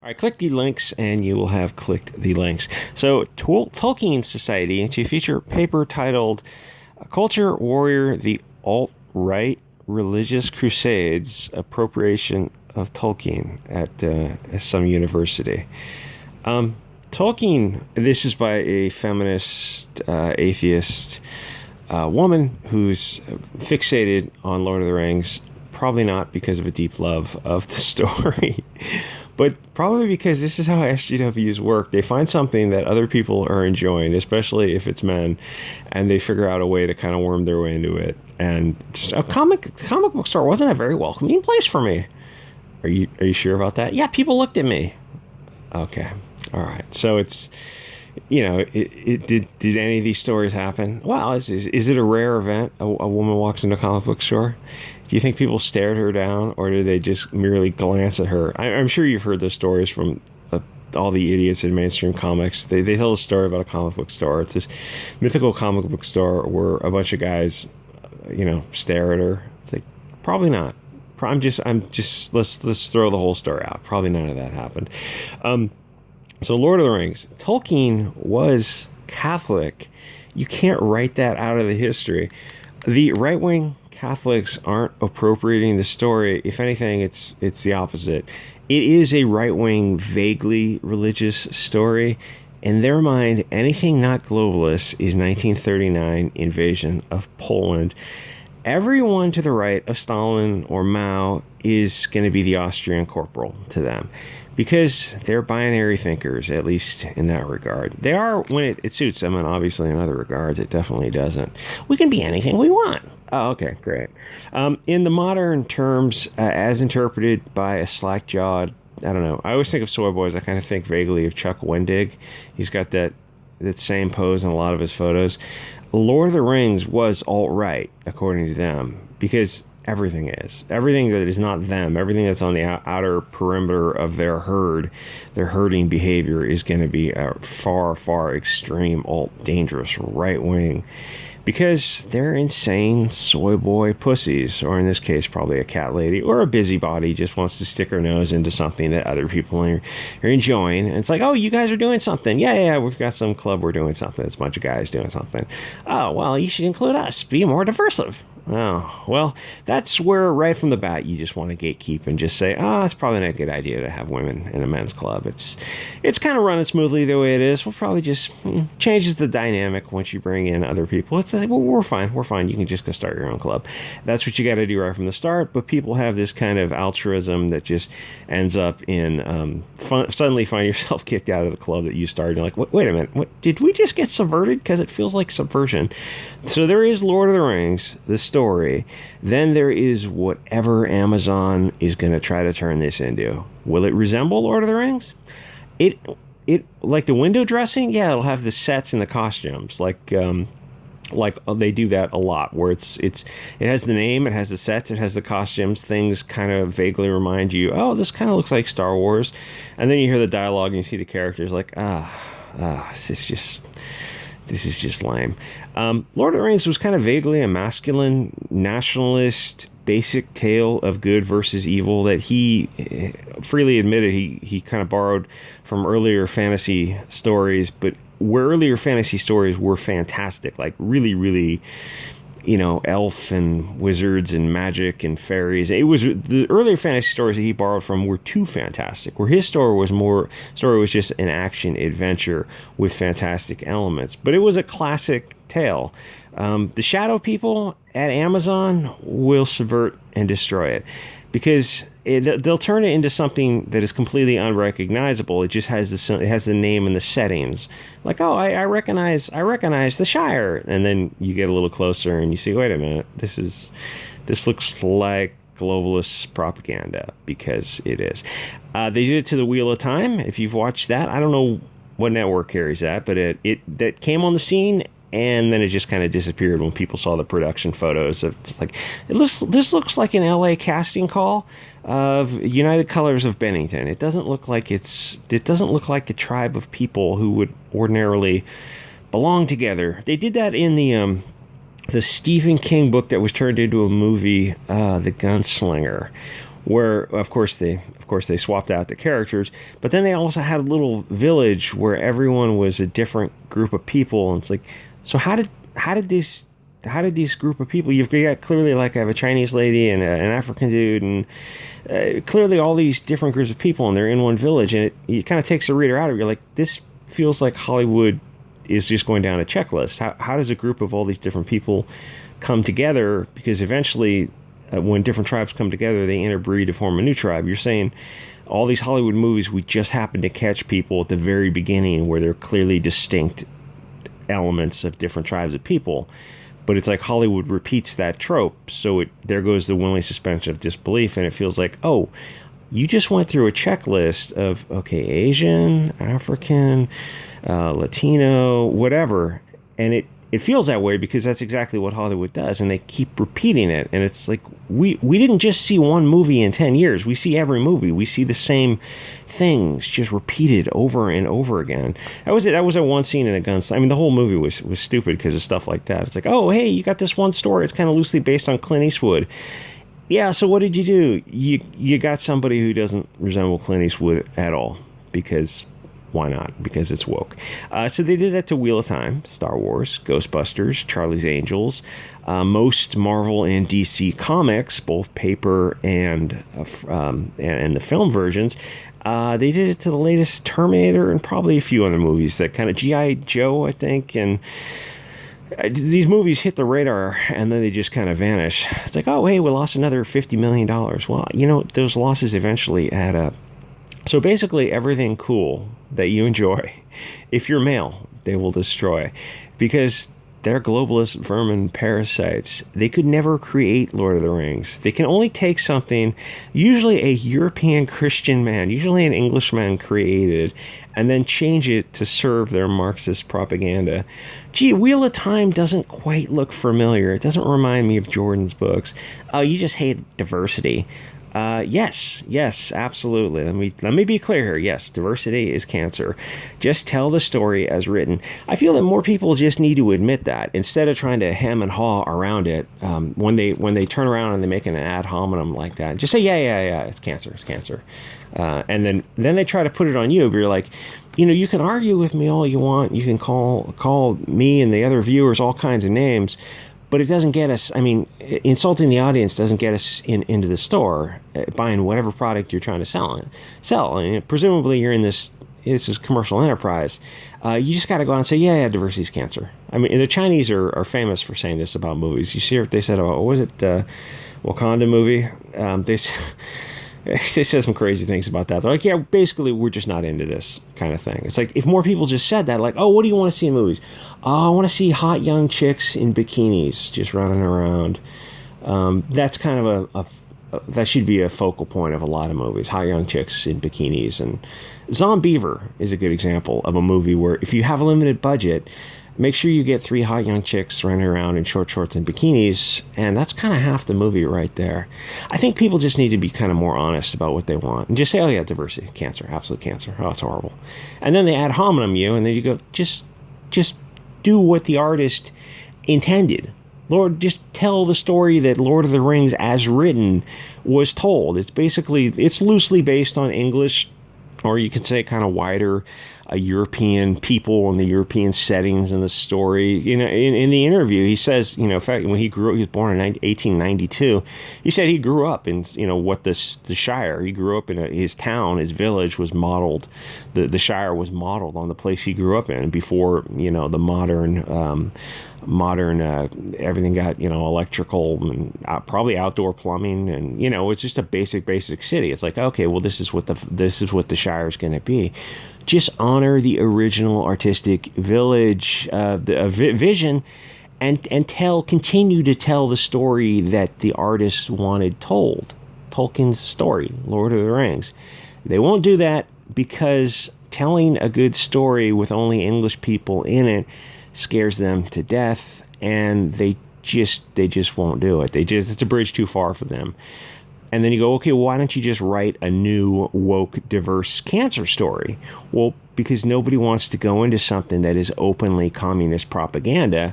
All right, click the links and you will have clicked the links. So, Tolkien Society to feature paper titled Culture Warrior, the Alt-Right Religious Crusades, Appropriation of Tolkien at some university. Tolkien, this is by a feminist, atheist woman who's fixated on Lord of the Rings, probably not because of a deep love of the story, but probably because this is how SJWs work. They find something that other people are enjoying, especially if it's men, and they figure out a way to kind of worm their way into it. And just a comic book store wasn't a very welcoming place for me. Are you sure about that? Yeah, people looked at me. Okay, all right. So it's did any of these stories happen? Well, is it a rare event? A woman walks into a comic book store. Do you think people stared her down, or did they just merely glance at her? I'm sure you've heard those stories from all the idiots in mainstream comics. They tell a story about a comic book store. It's this mythical comic book store where a bunch of guys, stare at her. It's like, probably not. I'm just let's throw the whole story out. Probably none of that happened. So Lord of the Rings, Tolkien was Catholic. You can't write that out of the history. The right-wing Catholics aren't appropriating the story. If anything, it's the opposite. It is a right-wing, vaguely religious story. In their mind, anything not globalist is 1939 invasion of Poland. Everyone to the right of Stalin or Mao is going to be the Austrian corporal to them, because they're binary thinkers, at least in that regard. They are when it suits them, and obviously in other regards it definitely doesn't. We can be anything we want. Oh, okay, great. In the modern terms, as interpreted by a slack-jawed, I don't know, I always think of Soy Boys, I kind of think vaguely of Chuck Wendig. He's got that same pose in a lot of his photos. Lord of the Rings was alt-right, according to them, because everything is. Everything that is not them, everything that's on the outer perimeter of their herding behavior is going to be a far, far extreme, dangerous right wing. Because they're insane soy boy pussies, or in this case, probably a cat lady, or a busybody just wants to stick her nose into something that other people are enjoying. And it's like, oh, you guys are doing something. Yeah, we've got some club, we're doing something. It's a bunch of guys doing something. Oh, well, you should include us. Be more diverse. Oh, well, that's where right from the bat you just want to gatekeep and just say, it's probably not a good idea to have women in a men's club. It's kind of running smoothly the way it is. We'll probably just changes the dynamic once you bring in other people. It's like, well, we're fine. You can just go start your own club. That's what you got to do right from the start. But people have this kind of altruism that just ends up in suddenly find yourself kicked out of the club that you started. You're like, wait a minute, what did we just get subverted? Because it feels like subversion. So there is Lord of the Rings, the story. Then there is whatever Amazon is going to try to turn this into. Will it resemble Lord of the Rings? It like the window dressing, yeah, it'll have the sets and the costumes, like they do that a lot, where it has the name, it has the sets, it has the costumes. Things kind of vaguely remind you, oh, this kind of looks like Star Wars, and then you hear the dialogue and you see the characters, like this is just lame. Lord of the Rings was kind of vaguely a masculine, nationalist, basic tale of good versus evil that he freely admitted he kind of borrowed from earlier fantasy stories, but where earlier fantasy stories were fantastic, like really, really, elf and wizards and magic and fairies. It was the earlier fantasy stories that he borrowed from were too fantastic, where his story was just an action adventure with fantastic elements. But it was a classic tale. The Shadow People at Amazon will subvert and destroy it, because they'll turn it into something that is completely unrecognizable. It just has the name and the settings. Like, oh, I recognize the Shire, and then you get a little closer and you see, wait a minute, this looks like globalist propaganda, because it is. They did it to the Wheel of Time. If you've watched that, I don't know what network carries that, but that came on the scene. And then it just kind of disappeared when people saw the production photos of, like, this looks like an LA casting call of United Colors of Bennington. It doesn't look like a tribe of people who would ordinarily belong together. They did that in the Stephen King book that was turned into a movie, The Gunslinger, where of course they swapped out the characters, but then they also had a little village where everyone was a different group of people, and it's like, so how did these group of people, you've got clearly, like, I have a Chinese lady and an African dude, and clearly all these different groups of people, and they're in one village, and it kind of takes the reader out of it. You're like, this feels like Hollywood is just going down a checklist. How does a group of all these different people come together? Because eventually, when different tribes come together, they interbreed to form a new tribe. You're saying all these Hollywood movies, we just happen to catch people at the very beginning where they're clearly distinct elements of different tribes of people. But it's like Hollywood repeats that trope, so there goes the willing suspension of disbelief, and it feels like, oh, you just went through a checklist of, okay, Asian, African, Latino, whatever, and it feels that way because that's exactly what Hollywood does, and they keep repeating it. And it's like, we didn't just see one movie in 10 years. We see every movie. We see the same things just repeated over and over again. That was that one scene in a gunslinger. I mean, the whole movie was stupid because of stuff like that. It's like, oh, hey, you got this one story. It's kind of loosely based on Clint Eastwood. Yeah, so what did you do? You got somebody who doesn't resemble Clint Eastwood at all, because why not? Because it's woke. So they did that to Wheel of Time, Star Wars, Ghostbusters, Charlie's Angels, most Marvel and DC comics, both paper and the film versions. They did it to the latest Terminator and probably a few other movies, that kind of G.I. Joe, I think, and these movies hit the radar and then they just kind of vanish. It's like, oh, hey, we lost another $50 million. Well, those losses eventually add up. So basically, everything cool that you enjoy, if you're male, they will destroy, because they're globalist vermin parasites. They could never create Lord of the Rings. They can only take something, usually a European Christian man, usually an Englishman created, and then change it to serve their Marxist propaganda. Gee, Wheel of Time doesn't quite look familiar. It doesn't remind me of Jordan's books. Oh, you just hate diversity. Yes, absolutely. Let me be clear here. Yes, diversity is cancer. Just tell the story as written. I feel that more people just need to admit that, instead of trying to hem and haw around it. When they turn around and they make an ad hominem like that, just say, yeah, it's cancer, and then they try to put it on you. But you're like, you can argue with me all you want. You can call me and the other viewers all kinds of names. But it doesn't get us, insulting the audience doesn't get us into the store, buying whatever product you're trying to sell. Presumably you're in this is commercial enterprise. You just got to go out and say, yeah, diversity is cancer. The Chinese are famous for saying this about movies. You see what they said about, what was it, Wakanda movie? They said some crazy things about that. They're like, yeah, basically, we're just not into this kind of thing. It's like, if more people just said that, like, oh, what do you want to see in movies? Oh, I want to see hot young chicks in bikinis just running around. That's kind of that should be a focal point of a lot of movies, hot young chicks in bikinis. And Zombiever is a good example of a movie where, if you have a limited budget, make sure you get 3 hot young chicks running around in short shorts and bikinis, and that's kind of half the movie right there. I think people just need to be kind of more honest about what they want, and just say, oh yeah, diversity, cancer, absolute cancer, oh, it's horrible. And then they ad hominem you, and then you go, just do what the artist intended. Lord, just tell the story that Lord of the Rings, as written, was told. It's loosely based on English, or you could say kind of wider European people and the European settings in the story. In the interview, he says, in fact, when he was born in 1892, he said he grew up in, what the Shire, he grew up in his town, his village was modeled, the Shire was modeled on the place he grew up in before, the modern everything got electrical and probably outdoor plumbing, and it's just a basic city. It's like, okay, well, this is what the Shire is going to be. Just honor the original artistic village vision, and continue to tell the story that the artist wanted told. Tolkien's story, Lord of the Rings. They won't do that because telling a good story with only English people in it scares them to death, and they just won't do it. It's a bridge too far for them. And then you go, okay, well, why don't you just write a new, woke, diverse cancer story? Well, because nobody wants to go into something that is openly communist propaganda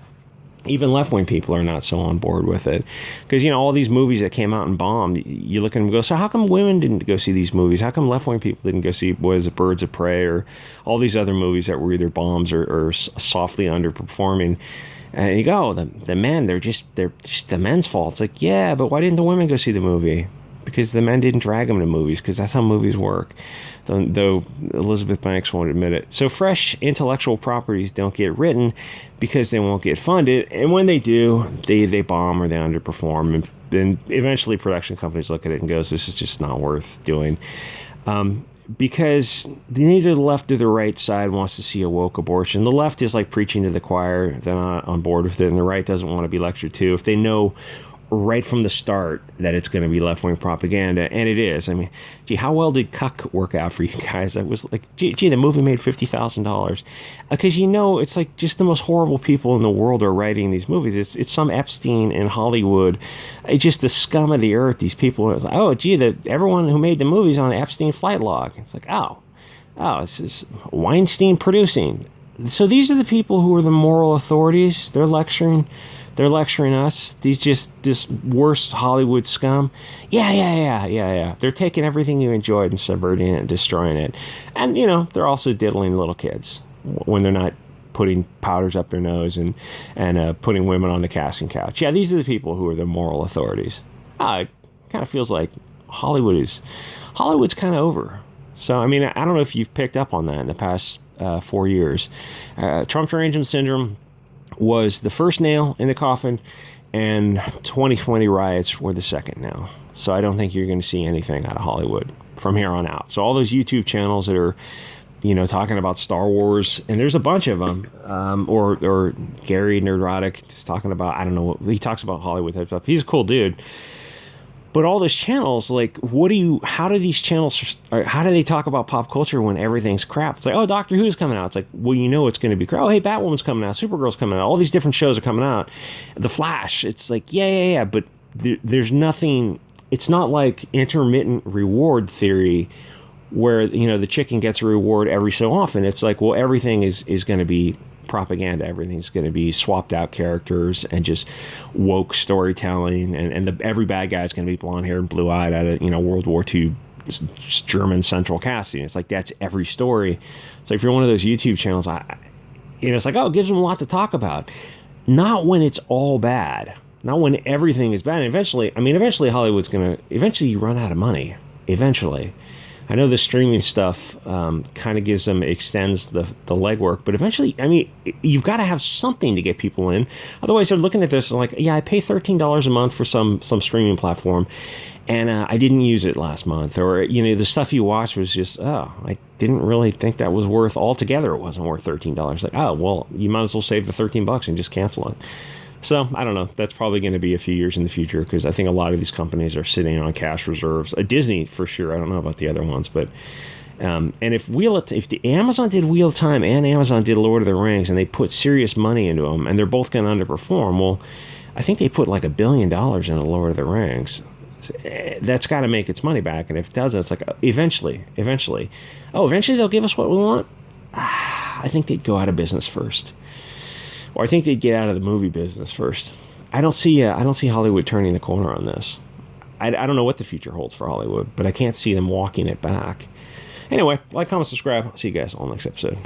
Even left-wing people are not so on board with it. Because, all these movies that came out and bombed, you look at them and go, so how come women didn't go see these movies? How come left-wing people didn't go see, what is it, Birds of Prey, or all these other movies that were either bombs or softly underperforming? And you go, the men, they're just the men's fault. It's like, yeah, but why didn't the women go see the movie? Because the men didn't drag them to movies, because that's how movies work. Though Elizabeth Banks won't admit it. So fresh intellectual properties don't get written because they won't get funded. And when they do, they bomb or they underperform. And then eventually production companies look at it and goes, this is just not worth doing. Because neither the left or the right side wants to see a woke abortion. The left is like preaching to the choir. They're not on board with it. And the right doesn't want to be lectured to. If they know right from the start that it's going to be left-wing propaganda, and it is. I mean, gee, how well did Cuck work out for you guys? I was like, gee, the movie made $50,000, because it's like just the most horrible people in the world are writing these movies. It's some Epstein in Hollywood. It's just the scum of the earth. These people. It's like, oh, gee, everyone who made the movies on Epstein flight log. It's like, oh, this is Weinstein producing. So these are the people who are the moral authorities. They're lecturing us. This worst Hollywood scum. Yeah. They're taking everything you enjoyed and subverting it and destroying it. And, they're also diddling little kids when they're not putting powders up their nose and putting women on the casting couch. Yeah, these are the people who are the moral authorities. It kind of feels like Hollywood's kind of over. So, I mean, I don't know if you've picked up on that in the past 4 years. Trump derangement syndrome was the first nail in the coffin, and 2020 riots were the second nail. So I don't think you're going to see anything out of Hollywood from here on out. So all those YouTube channels that are, talking about Star Wars, and there's a bunch of them, or Gary Nerdrotic just talking about, I don't know, he talks about Hollywood type stuff. He's a cool dude. But all those channels, like, how do these channels, how do they talk about pop culture when everything's crap? It's like, oh, Doctor Who's coming out. It's like, well, it's going to be crap. Oh, hey, Batwoman's coming out. Supergirl's coming out. All these different shows are coming out. The Flash. It's like, yeah. But there's nothing. It's not like intermittent reward theory where, the chicken gets a reward every so often. It's like, well, everything is going to be propaganda. Everything's going to be swapped out characters and just woke storytelling, and every bad guy is going to be blonde haired and blue eyed out of World War II German central casting. It's like that's every story. So if you're one of those YouTube channels, it's like, oh, it gives them a lot to talk about. Not when it's all bad. Not when everything is bad. And eventually Hollywood's going to eventually run out of money. Eventually. I know the streaming stuff kind of extends the legwork, but eventually, you've got to have something to get people in. Otherwise, they're looking at this and like, yeah, I pay $13 a month for some streaming platform, and I didn't use it last month. Or, the stuff you watch was just, I didn't really think that was worth, altogether it wasn't worth $13. Like, oh, well, you might as well save the $13 and just cancel it. So, I don't know. That's probably going to be a few years in the future, because I think a lot of these companies are sitting on cash reserves. Disney, for sure. I don't know about the other ones. But and if the Amazon did Wheel of Time and Amazon did Lord of the Rings, and they put serious money into them, and they're both going to underperform, well, I think they put like $1 billion into Lord of the Rings. That's got to make its money back. And if it doesn't, it's like, eventually. Oh, eventually they'll give us what we want? I think they'd go out of business first. Or I think they'd get out of the movie business first. I don't see Hollywood turning the corner on this. I don't know what the future holds for Hollywood, but I can't see them walking it back. Anyway, like, comment, subscribe. I'll see you guys on the next episode.